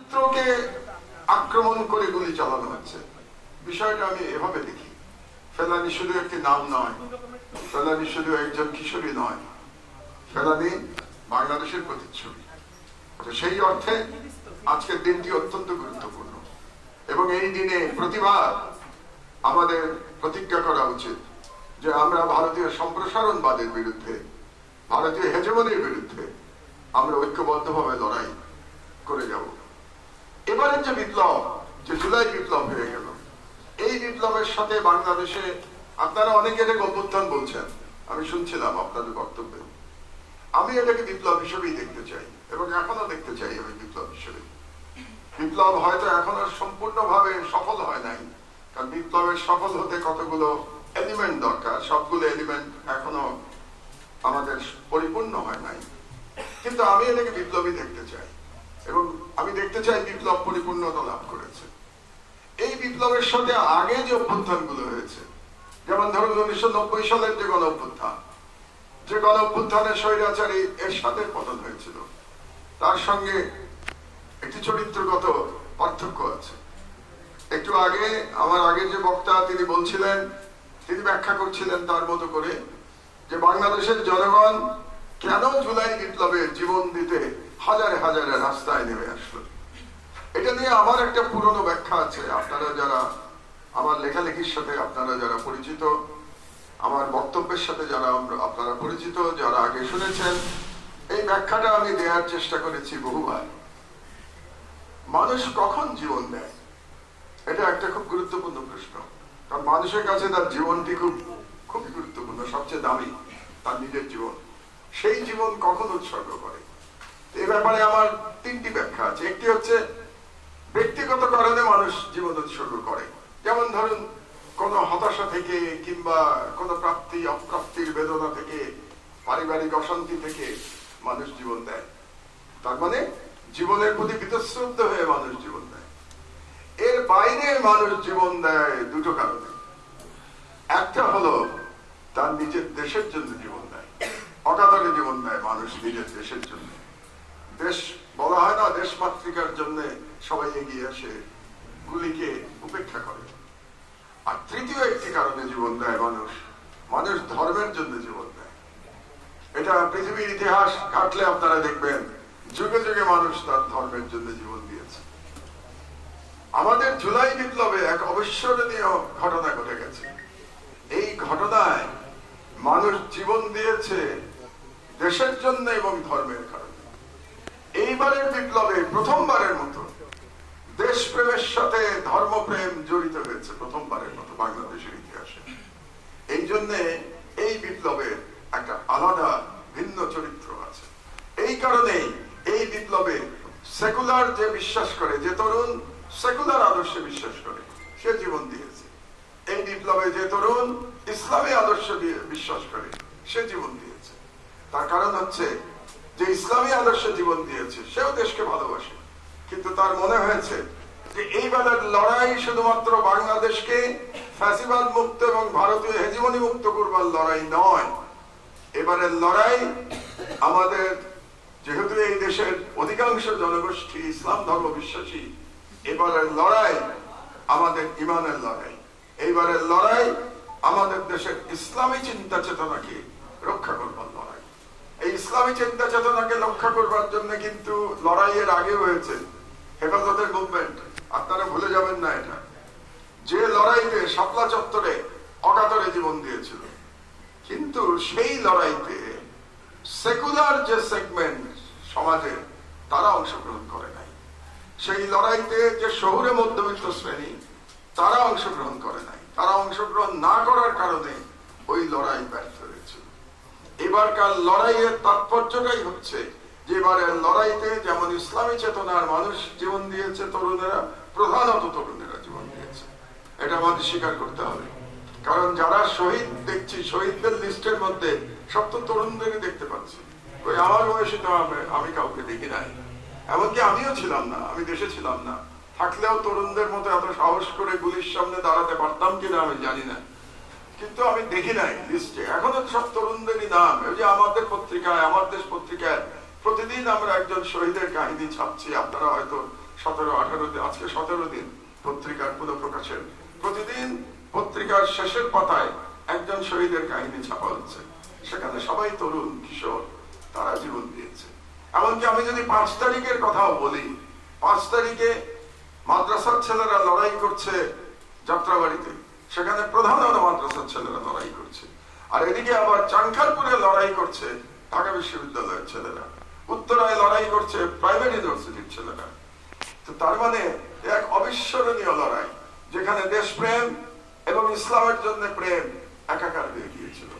চরিত্রকে আক্রমণ করে গুলি চালানো হচ্ছে। বিষয়টা আমি এভাবে দেখি, ফেলানি শুধু একটি নাম নয়, ফেলানি শুধু একজন কিশোরী নয়, ফেলানি বাংলাদেশের প্রতিচ্ছবি। সেই অর্থে আজকের দিনটি অত্যন্ত গুরুত্বপূর্ণ এবং এই দিনে প্রতিবার আমাদের প্রতিজ্ঞা করা উচিত যে আমরা ভারতীয় সম্প্রসারণবাদের বিরুদ্ধে, ভারতীয় হেজেমনির বিরুদ্ধে আমরা ঐক্যবদ্ধভাবে লড়াই করে যাব। এবারের যে বিপ্লব, যে জুলাই বিপ্লব হয়ে গেল, এই বিপ্লবের সাথে বাংলাদেশে আপনারা অনেকে এটাকে অভ্যুত্থান বলছেন, আমি শুনছিলাম আপনাদের বক্তব্যে। আমি এটাকে বিপ্লব হিসেবেই দেখতে চাই এবং এখনো দেখতে চাই আমি বিপ্লব হিসেবে। বিপ্লব হয়তো এখনো সম্পূর্ণভাবে সফল হয় নাই, কারণ বিপ্লবের সফল হতে কতগুলো এলিমেন্ট দরকার, সবগুলো এলিমেন্ট এখনো আমাদের পরিপূর্ণ হয় নাই, কিন্তু আমি এটাকে বিপ্লবই দেখতে চাই এবং আমি দেখতে চাই বিপ্লব পরিপূর্ণতা লাভ করেছে। এই বিপ্লবের সাথে আগে যে অভ্যুত্থানগুলো হয়েছে, যেমন ধরুন 1990 সালের যে গণ অভ্যুত্থান, যে গণ অভ্যুত্থানের স্বৈরাচারী এরশাদের পতন হয়েছিল, তার সঙ্গে একটি চরিত্রগত পার্থক্য আছে। একটু আগে আমার আগে যে বক্তা তিনি বলছিলেন, তিনি ব্যাখ্যা করছিলেন তার মতো করে যে বাংলাদেশের জনগণ কেন জুলাই বিপ্লবে জীবন দিতে হাজারে হাজারে রাস্তায় নেমে আসলো। এটা নিয়ে আমার একটা পুরনো ব্যাখ্যা আছে। আপনারা যারা আমার লেখালেখির সাথে আপনারা যারা পরিচিত, আমার বক্তব্যের সাথে যারা আপনারা পরিচিত, যারা আগে শুনেছেন, এই ব্যাখ্যাটা আমি দেওয়ার চেষ্টা করেছি বহুবার। মানুষ কখন জীবন দেয়, এটা একটা খুব গুরুত্বপূর্ণ প্রশ্ন, কারণ মানুষের কাছে তার জীবনটি খুবই গুরুত্বপূর্ণ, সবচেয়ে দামি তার নিজের জীবন। সেই জীবন কখন উৎসর্গ করে, এই ব্যাপারে আমার তিনটি ব্যাখ্যা আছে। একটি হচ্ছে ব্যক্তিগত কারণে মানুষ জীবন উৎসর্গ করে, যেমন ধরুন কোন হতাশা থেকে কিংবা কোন প্রাপ্তি অপ্রাপ্তির বেদনা থেকে, পারিবারিক অশান্তি থেকে মানুষ জীবন দেয়। তার মানে জীবনের প্রতি বীতশ্রদ্ধ হয়ে মানুষ জীবন দেয়। এর বাইরে মানুষ জীবন দেয় দুটো কারণে। একটা হলো তার নিজের দেশের জন্য জীবন দেয়, অকাতরে জীবন দেয় মানুষ নিজের দেশের জন্য। দেশ বলা হয় না, দেশ মাতৃকার জন্য সবাই এগিয়ে আসে, গুলিকে উপেক্ষা করে। আর তৃতীয় একটি কারণে জীবন দেয় মানুষ, মানুষ ধর্মের জন্য জীবন দেয়। এটা পৃথিবীর ইতিহাস ঘাটলে আপনারা দেখবেন যুগে যুগে মানুষ তার ধর্মের জন্য জীবন দিয়েছে। আমাদের জুলাই বিপ্লবে এক অবিস্মরণীয় ঘটনা ঘটে গেছে। এই ঘটনায় মানুষ জীবন দিয়েছে দেশের জন্য এবং ধর্মের কারণে। এইবারের বিপ্লবে প্রথমবারের মতো দেশপ্রেমের সাথে ধর্মপ্রেম জড়িত হয়েছে, প্রথমবারের মতো বাংলাদেশের ইতিহাসে। এই জন্যে এই বিপ্লবের একটা আলাদা ভিন্ন চরিত্র আছে। এই কারণেই এই বিপ্লবে সেকুলার যে বিশ্বাস করে, যে তরুণ সেকুলার আদর্শে বিশ্বাস করে, সে জীবন দিয়েছে। এই বিপ্লবে যে তরুণ ইসলামী আদর্শ বিশ্বাস করে, সে জীবন দিয়েছে। তার কারণ হচ্ছে যে ইসলামী আদর্শে জীবন দিয়েছে সেও দেশকে ভালোবাসে, কিন্তু তার মনে হয়েছে যে এইবারের লড়াই শুধুমাত্র বাংলাদেশকে ফ্যাসিবাদ মুক্ত এবং ভারতীয় হেজিমনি মুক্ত করবার লড়াই নয়। এবারের লড়াই আমাদের, যেহেতু এই দেশের অধিকাংশ জনগোষ্ঠী ইসলাম ধর্ম বিশ্বাসী, এবারের লড়াই আমাদের ইমানের লড়াই। এইবারের লড়াই আমাদের দেশের ইসলামী চিন্তা চেতনাকে রক্ষা করবার লড়াই। এই ইসলামী চিন্তা চেতনাকে রক্ষা করবার জন্য কিন্তু লড়াইয়ের আগে হয়েছে হেফাজতের মুভমেন্ট। আপনারা ভুলে যাবেন না এটা, যে লড়াইতে শাপলা চত্বরে অকাতরে জীবন দিয়েছিল। কিন্তু সেই লড়াইতে সেকুলার যে সেগমেন্ট সমাজে, তারা অংশগ্রহণ করে নাই। সেই লড়াইতে যে শহুরে মধ্যবিত্ত শ্রেণী, তারা অংশগ্রহণ করে নাই। তারা অংশগ্রহণ না করার কারণে ওই লড়াই ব্যর্থ হয়েছিল। এবারকার লড়াইয়ের তাৎপর্যটাই হচ্ছে যে এবারের লড়াইতে যেমন ইসলামী চেতনার মানুষ জীবন দিয়েছে, তরুণেরা, প্রধানত তরুণেরা জীবন দিয়েছে, এটা আমাদের স্বীকার করতে হবে। কারণ যারা শহীদ দেখছি, শহীদদের লিস্টের মধ্যে সব তো তরুণদেরই দেখতে পাচ্ছি। ওই আমার বয়সী তো আমি কাউকে দেখি নাই, এমনকি আমিও ছিলাম না, আমি দেশে ছিলাম না। থাকলেও তরুণদের মতো এত সাহস করে গুলির সামনে দাঁড়াতে পারতাম কিনা আমি জানি না, কিন্তু আমি দেখি নাই লিস্টে। এখনো সব তরুণদেরই নাম। ওই যে আমাদের পত্রিকায়, আমার দেশ পত্রিকায় প্রতিদিন আমরা একজন শহীদের কাহিনী ছাপছি, আপনারা হয়তো 17-18 দিন, আজকে 17 দিন পত্রিকার পুনঃপ্রকাশের, প্রতিদিন পত্রিকার শেষের পাতায় একজন শহীদের কাহিনী ছাপা হচ্ছে। সেখানে সবাই তরুণ কিশোর, তারা জীবন দিয়েছে। এমনকি আমি যদি 5 তারিখের কথাও বলি, 5 তারিখে মাদ্রাসার ছেলেরা লড়াই করছে যাত্রাবাড়িতে, সেখানে প্রধান মাদ্রাসার ছেলেরা লড়াই করছে। আর এদিকে আবার চাংখারপুরে লড়াই করছে ঢাকা বিশ্ববিদ্যালয়ের ছেলেরা, উত্তরায় লড়াই করছে প্রাইভেট ইউনিভার্সিটির ছেলেরা। তো তার মানে এক অবিস্মরণীয় লড়াই, যেখানে দেশপ্রেম এবং ইসলামের জন্য প্রেম একাকার হয়ে গিয়েছিল।